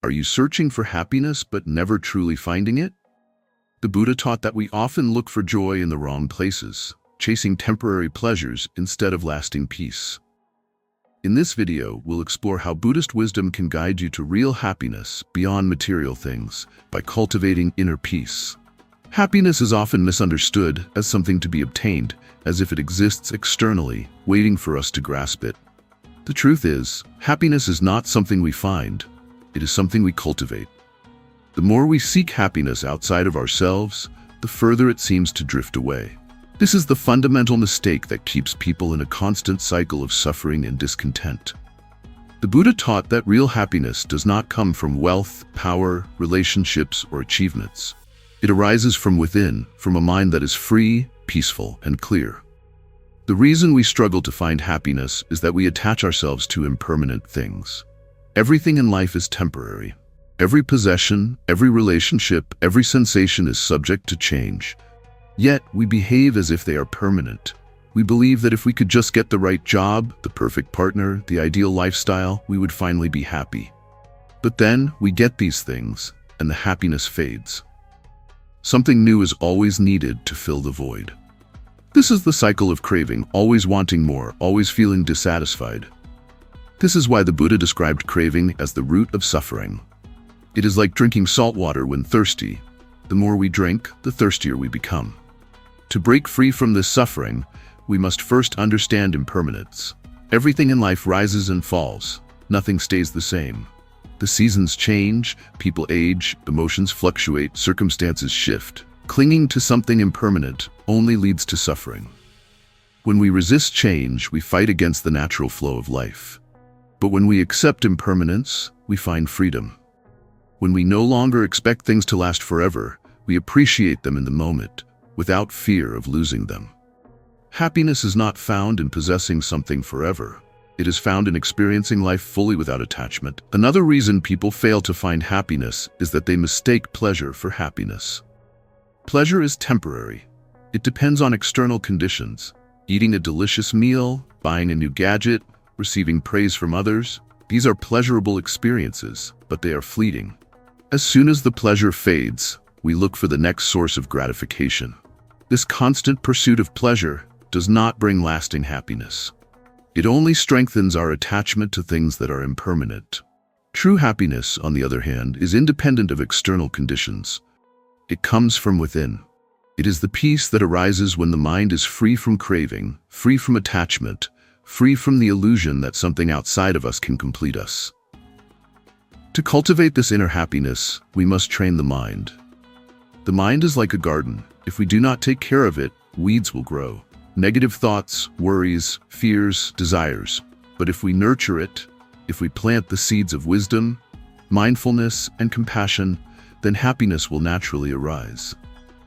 Are you searching for happiness but never truly finding it? The Buddha taught that we often look for joy in the wrong places, chasing temporary pleasures instead of lasting peace. In this video, we'll explore how Buddhist wisdom can guide you to real happiness beyond material things by cultivating inner peace. Happiness is often misunderstood as something to be obtained, as if it exists externally, waiting for us to grasp it. The truth is, happiness is not something we find. It is something we cultivate. The more we seek happiness outside of ourselves, the further it seems to drift away. This is the fundamental mistake that keeps people in a constant cycle of suffering and discontent. The Buddha taught that real happiness does not come from wealth, power, relationships, or achievements. It arises from within, from a mind that is free, peaceful, and clear. The reason we struggle to find happiness is that we attach ourselves to impermanent things. Everything in life is temporary. Every possession, every relationship, every sensation is subject to change. Yet, we behave as if they are permanent. We believe that if we could just get the right job, the perfect partner, the ideal lifestyle, we would finally be happy. But then, we get these things, and the happiness fades. Something new is always needed to fill the void. This is the cycle of craving, always wanting more, always feeling dissatisfied. This is why the Buddha described craving as the root of suffering. It is like drinking salt water when thirsty. The more we drink, the thirstier we become. To break free from this suffering, we must first understand impermanence. Everything in life rises and falls. Nothing stays the same. The seasons change, people age, emotions fluctuate, circumstances shift. Clinging to something impermanent only leads to suffering. When we resist change, we fight against the natural flow of life. But when we accept impermanence, we find freedom. When we no longer expect things to last forever, we appreciate them in the moment, without fear of losing them. Happiness is not found in possessing something forever. It is found in experiencing life fully without attachment. Another reason people fail to find happiness is that they mistake pleasure for happiness. Pleasure is temporary. It depends on external conditions. Eating a delicious meal, buying a new gadget, receiving praise from others. These are pleasurable experiences, but they are fleeting. As soon as the pleasure fades, we look for the next source of gratification. This constant pursuit of pleasure does not bring lasting happiness. It only strengthens our attachment to things that are impermanent. True happiness, on the other hand, is independent of external conditions. It comes from within. It is the peace that arises when the mind is free from craving, free from attachment, free from the illusion that something outside of us can complete us. To cultivate this inner happiness, we must train the mind. The mind is like a garden. If we do not take care of it, weeds will grow. Negative thoughts, worries, fears, desires. But if we nurture it, if we plant the seeds of wisdom, mindfulness, and compassion, then happiness will naturally arise.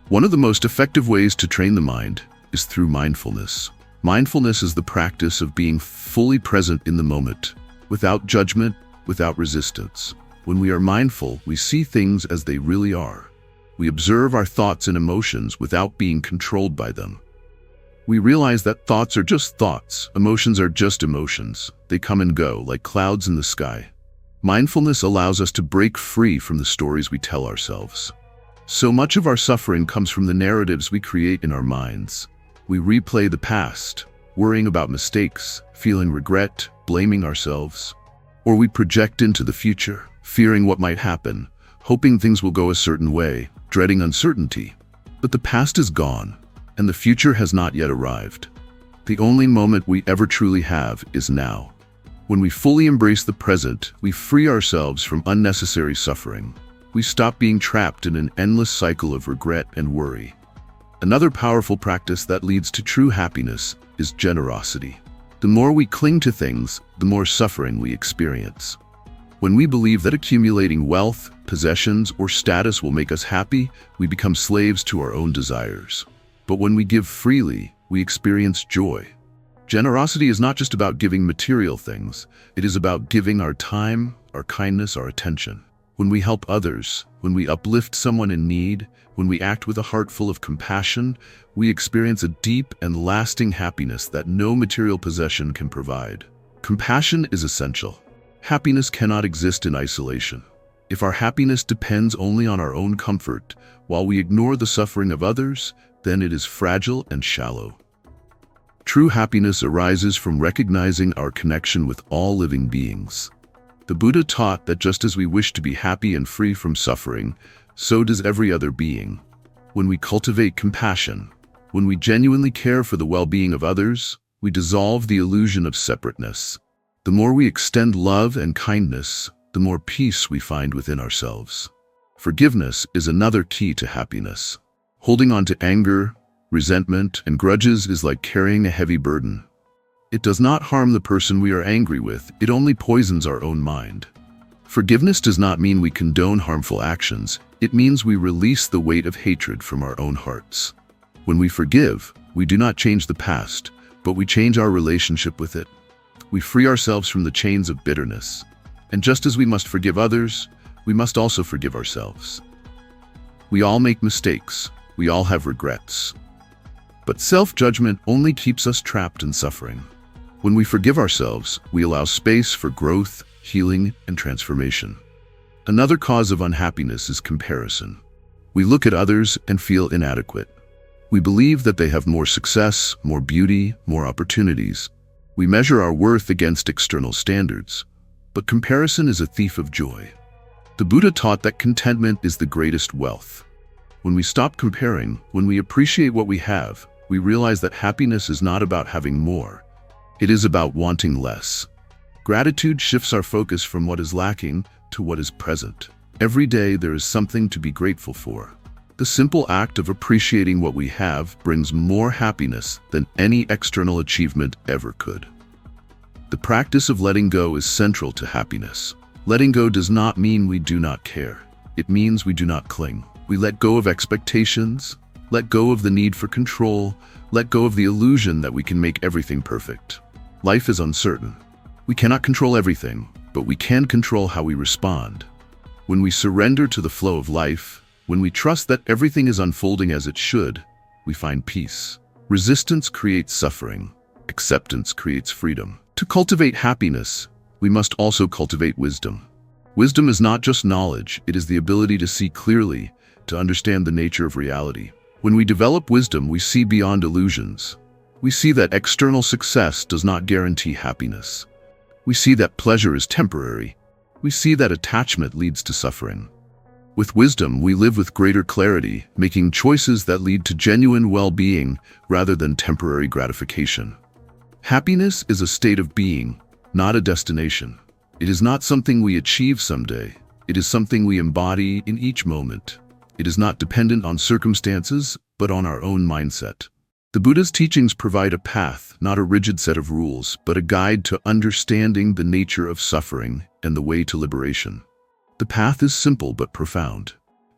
One of the most effective ways to train the mind is through mindfulness. Mindfulness is the practice of being fully present in the moment, without judgment, without resistance. When we are mindful, we see things as they really are. We observe our thoughts and emotions without being controlled by them. We realize that thoughts are just thoughts, emotions are just emotions. They come and go like clouds in the sky. Mindfulness allows us to break free from the stories we tell ourselves. So much of our suffering comes from the narratives we create in our minds. We replay the past, worrying about mistakes, feeling regret, blaming ourselves. Or we project into the future, fearing what might happen, hoping things will go a certain way, dreading uncertainty. But the past is gone, and the future has not yet arrived. The only moment we ever truly have is now. When we fully embrace the present, we free ourselves from unnecessary suffering. We stop being trapped in an endless cycle of regret and worry. Another powerful practice that leads to true happiness is generosity. The more we cling to things, the more suffering we experience. When we believe that accumulating wealth, possessions, or status will make us happy, we become slaves to our own desires. But when we give freely, we experience joy. Generosity is not just about giving material things. It is about giving our time, our kindness, our attention. When we help others, when we uplift someone in need, when we act with a heart full of compassion, we experience a deep and lasting happiness that no material possession can provide. Compassion is essential. Happiness cannot exist in isolation. If our happiness depends only on our own comfort, while we ignore the suffering of others, then it is fragile and shallow. True happiness arises from recognizing our connection with all living beings. The Buddha taught that just as we wish to be happy and free from suffering, so does every other being. When we cultivate compassion, when we genuinely care for the well-being of others, we dissolve the illusion of separateness. The more we extend love and kindness, the more peace we find within ourselves. Forgiveness is another key to happiness. Holding on to anger, resentment, and grudges is like carrying a heavy burden. It does not harm the person we are angry with, it only poisons our own mind. Forgiveness does not mean we condone harmful actions, it means we release the weight of hatred from our own hearts. When we forgive, we do not change the past, but we change our relationship with it. We free ourselves from the chains of bitterness. And just as we must forgive others, we must also forgive ourselves. We all make mistakes, we all have regrets. But self-judgment only keeps us trapped in suffering. When we forgive ourselves, we allow space for growth, healing, and transformation. Another cause of unhappiness is comparison. We look at others and feel inadequate. We believe that they have more success, more beauty, more opportunities. We measure our worth against external standards. But comparison is a thief of joy. The Buddha taught that contentment is the greatest wealth. When we stop comparing, when we appreciate what we have, we realize that happiness is not about having more. It is about wanting less. Gratitude shifts our focus from what is lacking to what is present. Every day there is something to be grateful for. The simple act of appreciating what we have brings more happiness than any external achievement ever could. The practice of letting go is central to happiness. Letting go does not mean we do not care. It means we do not cling. We let go of expectations, let go of the need for control, let go of the illusion that we can make everything perfect. Life is uncertain. We cannot control everything, but we can control how we respond. When we surrender to the flow of life, when we trust that everything is unfolding as it should, we find peace. Resistance creates suffering. Acceptance creates freedom. To cultivate happiness, we must also cultivate wisdom. Wisdom is not just knowledge, it is the ability to see clearly, to understand the nature of reality. When we develop wisdom, we see beyond illusions. We see that external success does not guarantee happiness. We see that pleasure is temporary. We see that attachment leads to suffering. With wisdom, we live with greater clarity, making choices that lead to genuine well-being rather than temporary gratification. Happiness is a state of being, not a destination. It is not something we achieve someday. It is something we embody in each moment. It is not dependent on circumstances, but on our own mindset. The Buddha's teachings provide a path, not a rigid set of rules, but a guide to understanding the nature of suffering and the way to liberation. The path is simple but profound.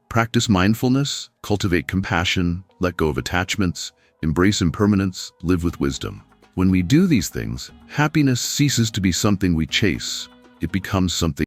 Practice mindfulness, cultivate compassion, let go of attachments, embrace impermanence, live with wisdom. When we do these things, happiness ceases to be something we chase. It becomes something